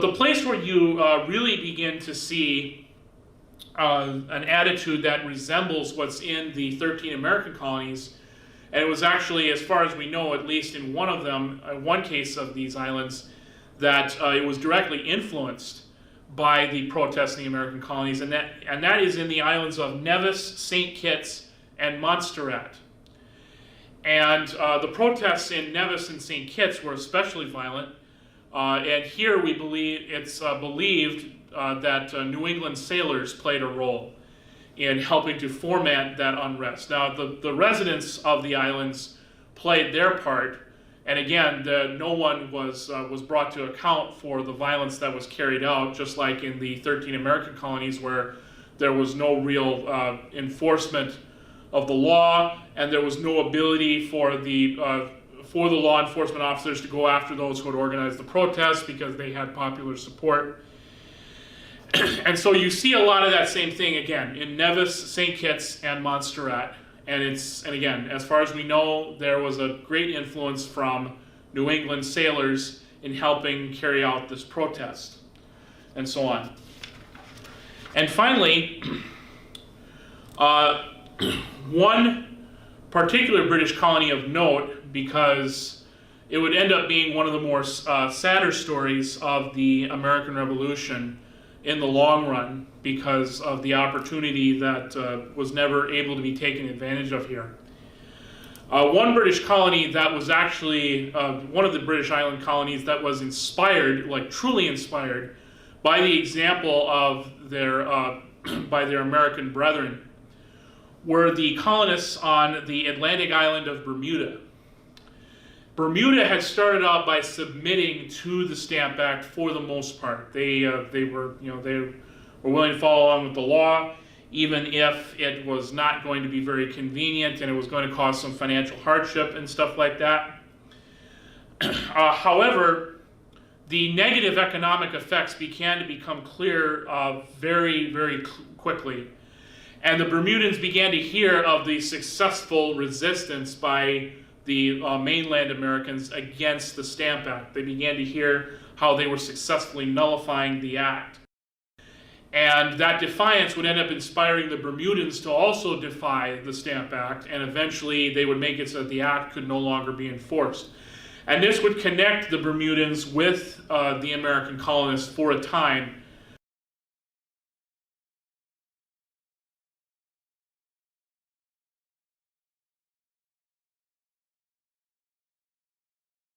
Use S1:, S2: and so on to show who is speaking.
S1: The place where you really begin to see an attitude that resembles what's in the 13 American colonies, and it was actually, as far as we know, at least in one of them, one case of these islands, that it was directly influenced by the protests in the American colonies, and that is in the islands of Nevis, St. Kitts, and Montserrat. And the protests in Nevis and St. Kitts were especially violent, and here we believe it's believed that New England sailors played a role in helping to foment that unrest. Now, the residents of the islands played their part, and again, no one was brought to account for the violence that was carried out, just like in the 13 American colonies, where there was no real enforcement of the law, and there was no ability for the law enforcement officers to go after those who had organized the protests because they had popular support. And so you see a lot of that same thing again in Nevis, St. Kitts, and Montserrat. And again, as far as we know, there was a great influence from New England sailors in helping carry out this protest, and so on. And finally, one particular British colony of note, because it would end up being one of the more sadder stories of the American Revolution in the long run, because of the opportunity that was never able to be taken advantage of here. One British colony that was actually one of the British island colonies that was inspired, like truly inspired, by the example of their by their American brethren, were the colonists on the Atlantic island of Bermuda. Bermuda had started out by submitting to the Stamp Act for the most part. They were willing to follow along with the law, even if it was not going to be very convenient and it was going to cause some financial hardship and stuff like that. However, the negative economic effects began to become clear very, very quickly. And the Bermudans began to hear of the successful resistance by the mainland Americans against the Stamp Act. They began to hear how they were successfully nullifying the act. And that defiance would end up inspiring the Bermudans to also defy the Stamp Act, and eventually they would make it so that the act could no longer be enforced. And this would connect the Bermudans with the American colonists for a time,